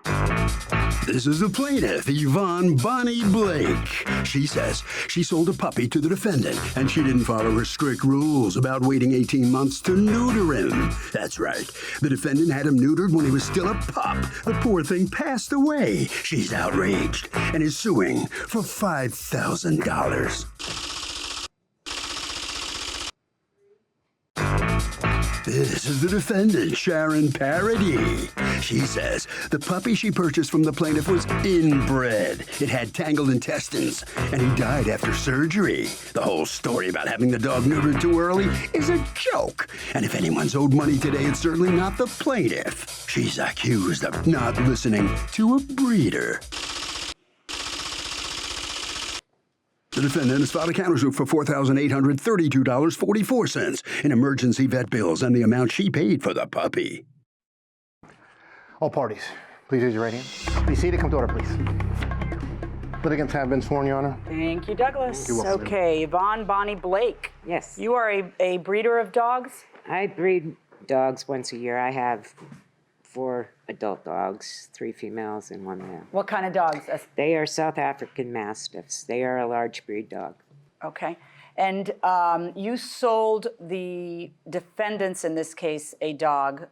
This is the plaintiff, Yvonne Bonnie Blake. She says she sold a puppy to the defendant, and she didn't follow her strict rules about waiting 18 months to neuter him. That's right. The defendant had him neutered when he was still a pup. The poor thing passed away. She's outraged and is suing for $5,000. This is the defendant, Sharon Parody. She says the puppy she purchased from the plaintiff was inbred. It had tangled intestines, and he died after surgery. The whole story about having the dog neutered too early is a joke. And if anyone's owed money today, it's certainly not the plaintiff. She's accused of not listening to a breeder. The defendant has filed a countersuit for $4,832.44 in emergency vet bills and the amount she paid for the puppy. All parties, please raise your right hand. Be seated. Come to order, please. Litigants have been sworn, Your Honor. Thank you, Douglas. You're welcome. Okay, Yvonne Bonnie Blake. Yes. You are a breeder of dogs? I breed dogs once a year. I have 4 adult dogs, 3 females and 1 male. What kind of dogs? They are South African Mastiffs. They are a large breed dog. Okay. And you sold the defendants in this case a dog.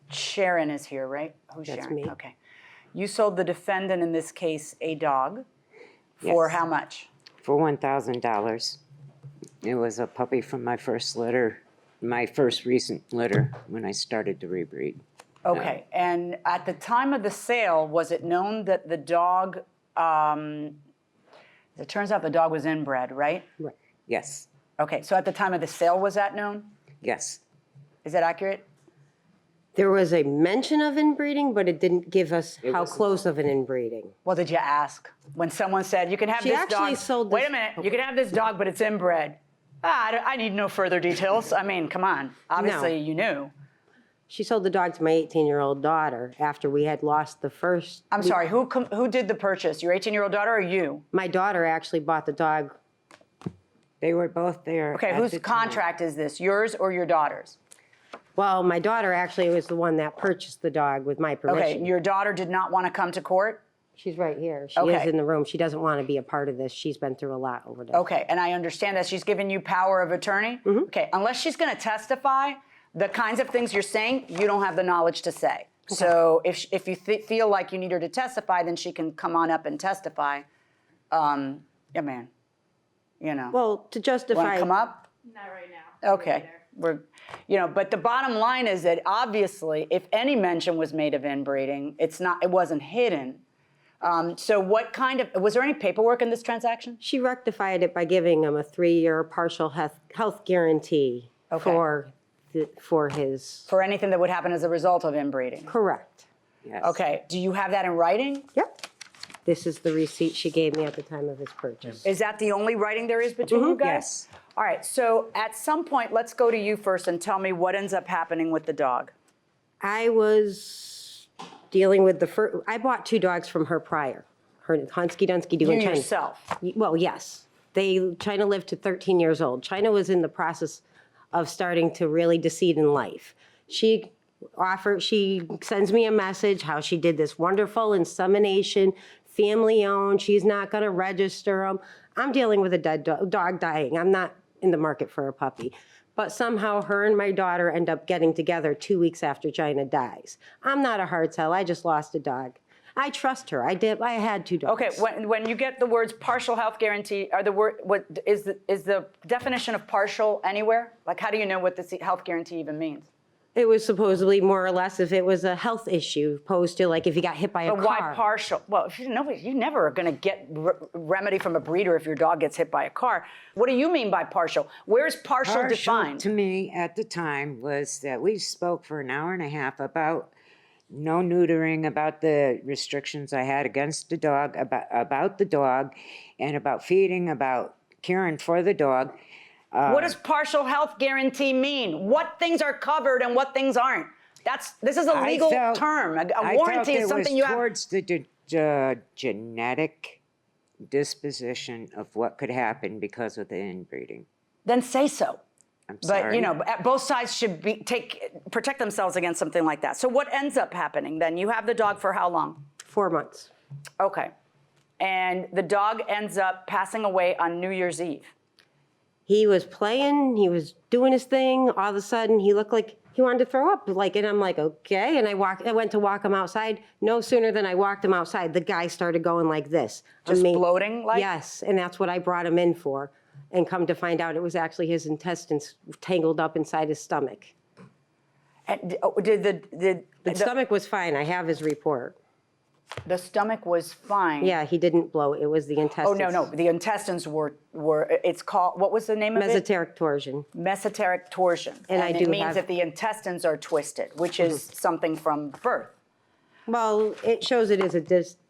Sharon is here, right? Who's That's Sharon? me. Okay. You sold the defendant in this case a dog for how much? For $1,000. It was a puppy from my first litter, my first recent litter when I started to rebreed. Okay. And at the time of the sale, was it known that the dog, it turns out the dog was inbred, right? Right. Yes. Okay. So at the time of the sale, was that known? Yes. Is that accurate? There was a mention of inbreeding, but it didn't give us how close of an inbreeding. Well, did you ask? When someone said, you can have She this actually dog. sold Wait this- a minute. You can have this dog, but it's inbred. I need no further details. I mean, come on. Obviously, you knew. She sold the dog to my 18-year-old daughter after we had lost the first. I'm sorry. Who did the purchase? Your 18-year-old daughter or you? My daughter actually bought the dog. They were both there. Okay. at Whose the time. contract is this? Yours or your daughter's? Well, my daughter actually was the one that purchased the dog with my permission. Okay. Your daughter did not want to come to court? She's right here. She Okay. is in the room. She doesn't want to be a part of this. She's been through a lot over this. Okay. And I understand that she's given you power of attorney? Mm-hmm. Okay. Unless she's going to testify, the kinds of things you're saying, you don't have the knowledge to say. Okay. So if you feel like you need her to testify, then she can come on up and testify. Yeah, man. You know. Well, to justify. Want to come up? Not right now. Okay. But the bottom line is that obviously, if any mention was made of inbreeding, it wasn't hidden. So was there any paperwork in this transaction? She rectified it by giving him a 3-year partial health guarantee for his. For anything that would happen as a result of inbreeding? Correct. Yes. Okay. Do you have that in writing? Yep. This is the receipt she gave me at the time of his purchase. Is that the only writing there is between you guys? Yes. All right. So at some point, let's go to you first and tell me what ends up happening with the dog. I was dealing with I bought 2 dogs from her prior. Her Hunsky Dunsky You and China. yourself. Well, yes. China lived to 13 years old. China was in the process of starting to really decede in life. She sends me a message how she did this wonderful insemination, family owned. She's not going to register them. I'm dealing with a dead dog dying. I'm not in the market for a puppy. But somehow her and my daughter end up getting together 2 weeks after China dies. I'm not a hard sell. I just lost a dog. I trust her. I had 2 dogs. Okay, when you get the words partial health guarantee, what is the definition of partial anywhere? Like, how do you know what this health guarantee even means? It was supposedly more or less if it was a health issue, opposed to like if you got hit by a car. But why partial? Well, you never are going to get remedy from a breeder if your dog gets hit by a car. What do you mean by partial? Where's partial defined? To me at the time was that we spoke for an hour and a half about no neutering, about the restrictions I had against the dog, about the dog, and about feeding, about caring for the dog. What does partial health guarantee mean? What things are covered and what things aren't? This is a legal term. A warranty is something you have. Towards the genetic disposition of what could happen because of the inbreeding. Then say so. I'm But sorry. you know, both sides should protect themselves against something like that. So what ends up happening then? You have the dog for how long? 4 months. Okay. And the dog ends up passing away on New Year's Eve. He was playing, he was doing his thing. All of a sudden, he looked like he wanted to throw up. And I'm like, okay. And I went to walk him outside. No sooner than I walked him outside, the guy started going like this. Just bloating like? Yes, and that's what I brought him in for. And come to find out, it was actually his intestines tangled up inside his stomach. And The stomach was fine. I have his report. the stomach was fine? Yeah, he didn't bloat. It was the Oh, intestines. no. The intestines were, it's called, what was the name of it? Mesenteric torsion. Mesenteric torsion. And I it do means have- that the intestines are twisted, which is something from birth. Well, it shows it is a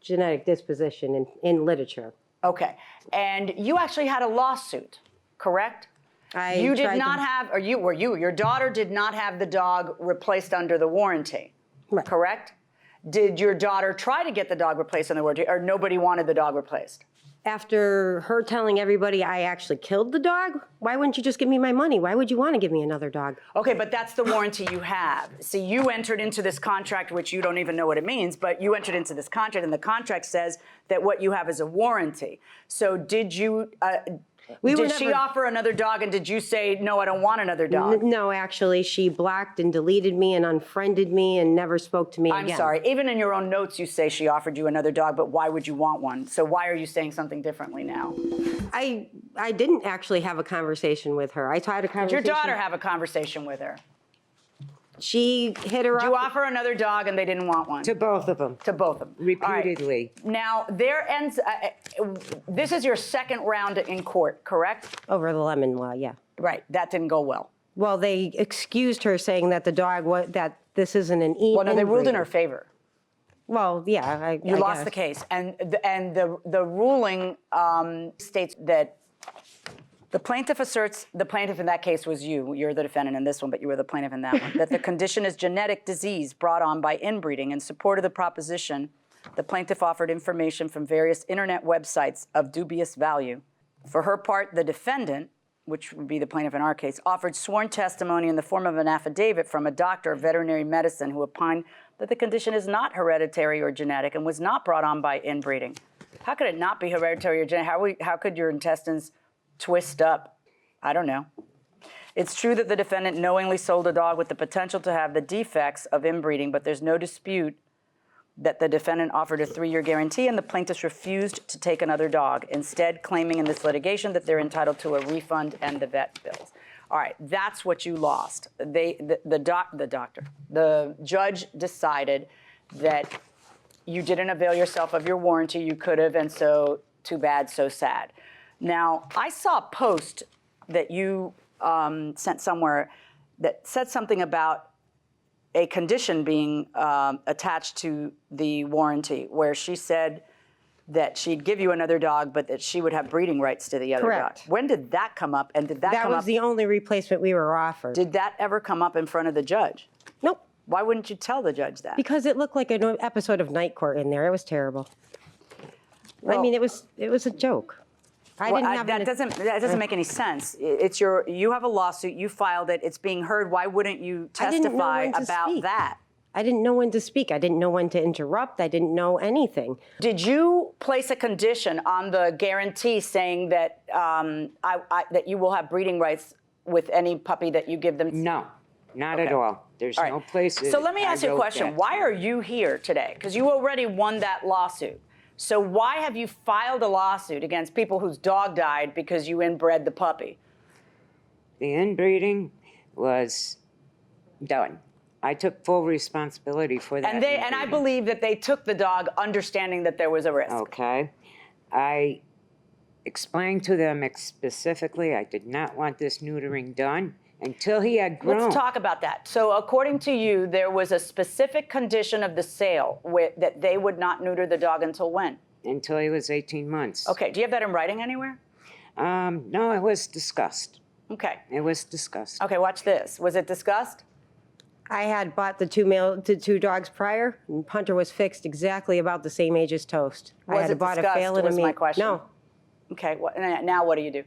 genetic disposition in literature. Okay. And you actually had a lawsuit, correct? You did not have, your daughter did not have the dog replaced under the warranty, Right. correct? Did your daughter try to get the dog replaced under the warranty, or nobody wanted the dog replaced? After her telling everybody I actually killed the dog, why wouldn't you just give me my money? Why would you want to give me another dog? Okay, but that's the warranty you have. See, you entered into this contract, which you don't even know what it means, but you entered into this contract, and the contract says that what you have is a warranty. So did you, did she offer another dog, and did you say, no, I don't want another dog? No, actually, she blocked and deleted me and unfriended me and never spoke to me again. I'm sorry. Even in your own notes, you say she offered you another dog, but why would you want one? So why are you saying something differently now? I didn't actually have a conversation with her. I tried a conversation. Did your daughter have a conversation with her? She hit her Did you up. offer another dog and they didn't want one? To both of them. To both of them. All right. Repeatedly. Now, this is your second round in court, correct? Over the lemon law, yeah. Right. That didn't go well. Well, they excused her saying that the dog, that this isn't an Well, no, they ruled in her inbreeding. favor. Well, yeah. You I lost guess. the case. And the ruling states that the plaintiff in that case was you. You're the defendant in this one, but you were the plaintiff in that one. That the condition is genetic disease brought on by inbreeding. In support of the proposition, the plaintiff offered information from various internet websites of dubious value. For her part, the defendant, which would be the plaintiff in our case, offered sworn testimony in the form of an affidavit from a doctor of veterinary medicine who opined that the condition is not hereditary or genetic and was not brought on by inbreeding. How could it not be hereditary or genetic? How could your intestines twist up? I don't know. It's true that the defendant knowingly sold a dog with the potential to have the defects of inbreeding, but there's no dispute that the defendant offered a 3-year guarantee and the plaintiffs refused to take another dog, instead claiming in this litigation that they're entitled to a refund and the vet bills. All right, that's what you lost. The judge decided that you didn't avail yourself of your warranty. You could have, and so too bad, so sad. Now, I saw a post that you sent somewhere that said something about a condition being attached to the warranty, where she said that she'd give you another dog, but that she would have breeding rights to the other Correct. dog. When did that come up? And did that, That come was up? the only replacement we were offered. Did that ever come up in front of the judge? Nope. Why wouldn't you tell the judge that? Because it looked like an episode of Night Court in there. It was terrible. I mean, it was a joke. I Well, didn't have that doesn't make any sense. It's you have a lawsuit, you filed it, it's being heard. Why wouldn't you I didn't know testify when to about speak. that? I didn't know when to speak. I didn't know when to interrupt. I didn't know anything. Did you place a condition on the guarantee saying that that you will have breeding rights with any puppy that you give them? No, not at Okay. all. There's All right. no place. So let me ask you a I wrote question. that. Why are you here today? Because you already won that lawsuit. So why have you filed a lawsuit against people whose dog died because you inbred the puppy? The inbreeding was done. I took full responsibility for that. And I inbreeding. believe that they took the dog understanding that there was a risk. Okay. I explained to them specifically I did not want this neutering done until he had grown. Let's talk about that. So according to you, there was a specific condition of the sale that they would not neuter the dog until when? Until he was 18 months. Okay, do you have that in writing anywhere? No, it was discussed. Okay. It was discussed. Okay, watch this. Was it discussed? I had bought the two dogs prior, and Hunter was fixed exactly about the same age as Toast. I Was had it bought discussed, a fail and a was my question. No. Okay, now what do you do?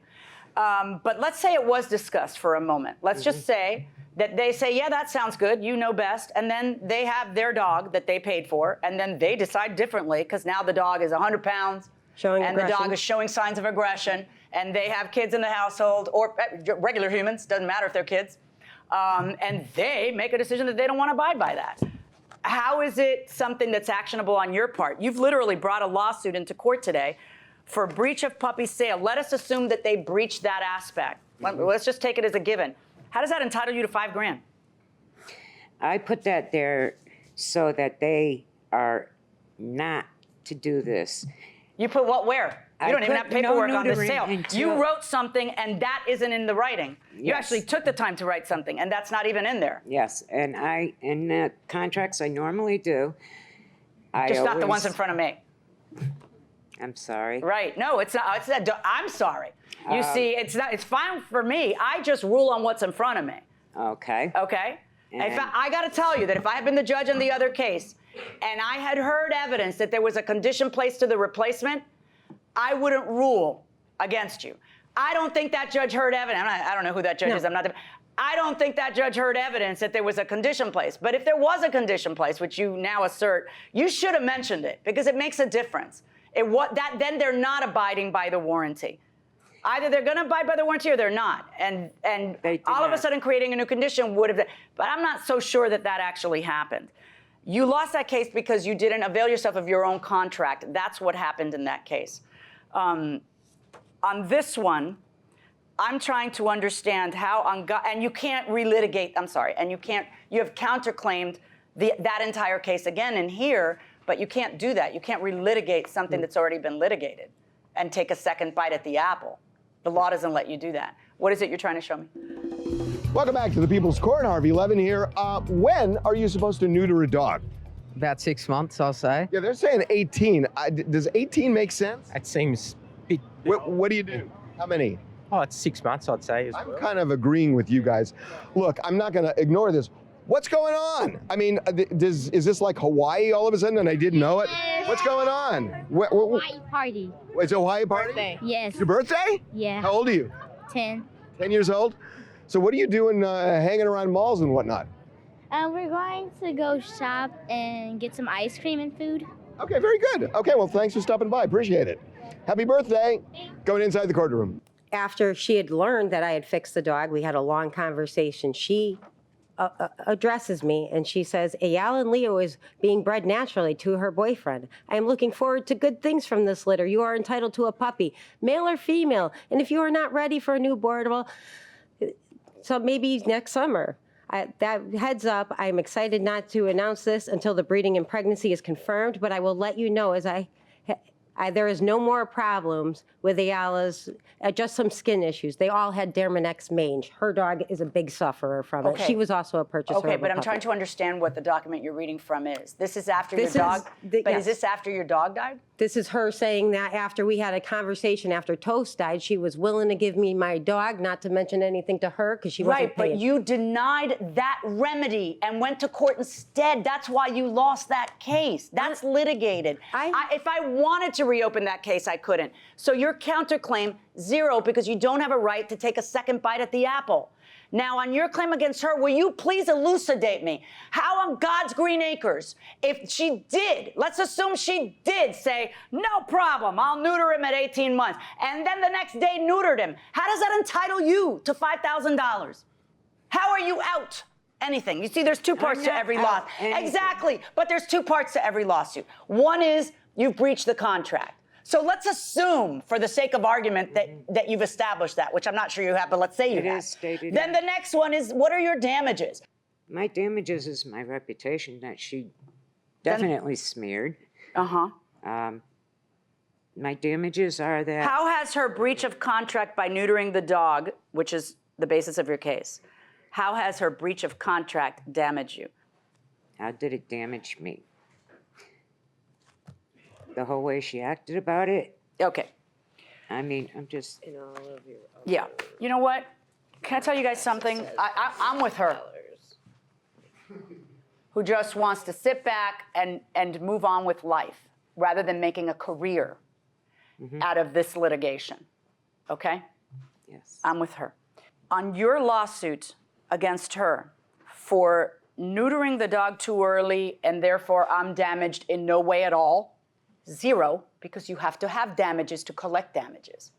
But let's say it was discussed for a moment. Let's just say that they say, yeah, that sounds good, you know best, and then they have their dog that they paid for, and then they decide differently because now the dog is 100 pounds, and the dog is showing signs of aggression, and they have kids in the household, or regular humans, doesn't matter if they're kids, and they make a decision that they don't want to abide by that. How is it something that's actionable on your part? You've literally brought a lawsuit into court today for breach of puppy sale. Let us assume that they breached that aspect. Let's just take it as a given. How does that entitle you to $5 grand? I put that there so that they are not to do this. You put what where? You don't even have paperwork on the sale. You wrote something and that isn't in the writing. Yes. You actually took the time to write something and that's not even in there. Yes, and in the contracts I normally do, Just not the ones in front of me. I'm sorry. Right, no, it's not, I'm sorry. You see, it's fine for me. I just rule on what's in front of me. Okay. Okay? I got to tell you that if I had been the judge in the other case and I had heard evidence that there was a condition placed to the replacement, I wouldn't rule against you. I don't think that judge heard evidence. I don't know who that judge is. I don't think that judge heard evidence that there was a condition placed. But if there was a condition placed, which you now assert, you should have mentioned it because it makes a difference. Then they're not abiding by the warranty. Either they're going to abide by the warranty or they're not. And all of a sudden creating a new condition would have, but I'm not so sure that that actually happened. You lost that case because you didn't avail yourself of your own contract. That's what happened in that case. On this one, I'm trying to understand how, and you can't relitigate, and you have counterclaimed that entire case again in here, but you can't do that. You can't relitigate something that's already been litigated and take a second bite at the apple. The law doesn't let you do that. What is it you're trying to show me? Welcome back to the People's Court. Harvey Levin here. When are you supposed to neuter a dog? About 6 months, I'll say. Yeah, they're saying 18. Does 18 make sense? That seems a bit... What do you do? How many? Oh, it's 6 months, I'd say. I'm kind of agreeing with you guys. Look, I'm not going to ignore this. What's going on? I mean, is this like Hawaii all of a sudden and I didn't know it? What's going on? Hawaii party. It's a Hawaii party? Birthday. Yes. Your birthday? Yeah. How old are you? 10. 10 years old? So what are you doing hanging around malls and whatnot? We're going to go shop and get some ice cream and food. Okay, very good. Okay, well, thanks for stopping by. Appreciate it. Happy birthday. Going inside the courtroom. After she had learned that I had fixed the dog, we had a long conversation. She addresses me and she says, Ayala and Leo is being bred naturally to her boyfriend. I am looking forward to good things from this litter. You are entitled to a puppy, male or female. And if you are not ready for a newborn, well, so maybe next summer. That heads up, I'm excited not to announce this until the breeding and pregnancy is confirmed, but I will let you know as there is no more problems with Ayala's, just some skin issues. They all had Dermanex mange. Her dog is a big sufferer from it. She was also a purchaser of a but I'm puppy. trying to understand what the document you're reading from is. This is after your dog, is this after your dog died? This is her saying that after we had a conversation after Toast died, she was willing to give me my dog, not to mention anything to her because she wasn't paying. Right, but you denied that remedy and went to court instead. That's why you lost that case. That's litigated. If I wanted to reopen that case, I couldn't. So your counterclaim, 0, because you don't have a right to take a second bite at the apple. Now, on your claim against her, will you please elucidate me? How on God's green acres, if she did, let's assume she did say, no problem, I'll neuter him at 18 months, and then the next day neutered him, how does that entitle you to $5,000? How are you out? Anything. You see, there's two parts to every lawsuit. Exactly, but there's two parts to every lawsuit. One is you've breached the contract. So let's assume, for the sake of argument, that you've established that, which I'm not sure you have, but let's say you have. It is stated. Then the next one is, what are your damages? My damages is my reputation that she definitely smeared. My damages are that... How has her breach of contract by neutering the dog, which is the basis of your case, how has her breach of contract damaged you? How did it damage me? The whole way she acted about it. Okay. I mean, I'm just... Yeah. You know what? Can I tell you guys something? I'm with her. Who just wants to sit back and move on with life rather than making a career out of this litigation. Okay? Yes. I'm with her. On your lawsuit against her for neutering the dog too early and therefore I'm damaged in no way at all, 0, because you have to have damages to collect damages.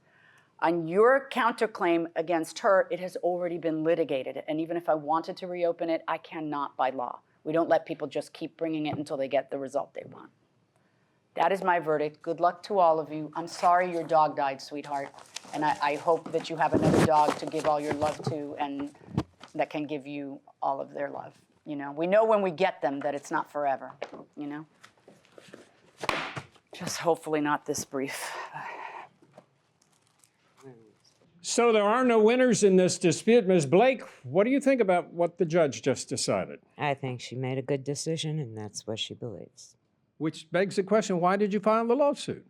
On your counterclaim against her, it has already been litigated. And even if I wanted to reopen it, I cannot by law. We don't let people just keep bringing it until they get the result they want. That is my verdict. Good luck to all of you. I'm sorry your dog died, sweetheart. And I hope that you have another dog to give all your love to and that can give you all of their love. You know, we know when we get them that it's not forever, you know? Just hopefully not this brief. So there are no winners in this dispute. Ms. Blake, what do you think about what the judge just decided? I think she made a good decision, and that's what she believes. Which begs the question, why did you file the lawsuit?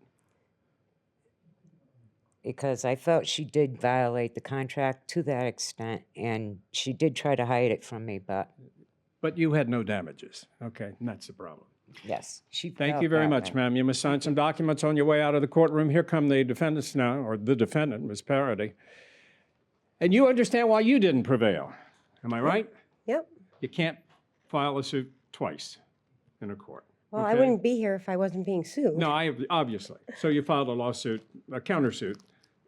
Because I felt she did violate the contract to that extent, and she did try to hide it from me, but But you had no damages. Okay, and that's the problem. yes, she Thank felt you very that much, way. ma'am. You must sign some documents on your way out of the courtroom. Here come the defendants now, or the defendant, Ms. Parody. And you understand why you didn't prevail. Am I right? Yep. You can't file a suit twice in a court. Well, I okay? wouldn't be here if I wasn't being sued. No, obviously. So you filed a lawsuit, a countersuit,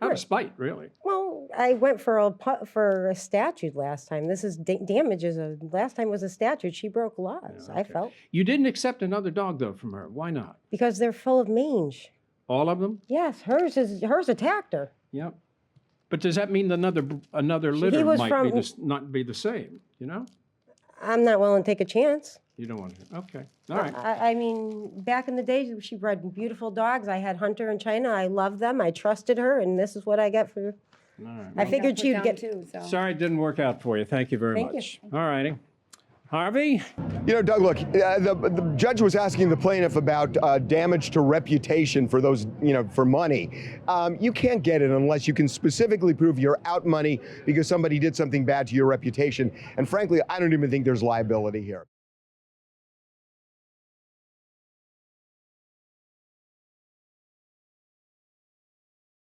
out of spite, really. Well, I went for a statute last time. This is damages. Last time was a statute. She broke laws, I felt. You didn't accept another dog, though, from her. Why not? Because they're full of mange. All of them? Yes, hers attacked her. Yep. But does that mean another litter was might from- not be the same, you know? I'm not willing to take a chance. You don't want to. Okay. All right. I mean, back in the day, she bred beautiful dogs. I had Hunter in China. I loved them. I trusted her, and this is what I get for. I figured she'd get. Sorry it didn't work out for you. Thank you very much. All righty. Harvey? You know, Doug, look, the judge was asking the plaintiff about damage to reputation for those, for money. You can't get it unless you can specifically prove you're out money because somebody did something bad to your reputation. And frankly, I don't even think there's liability here.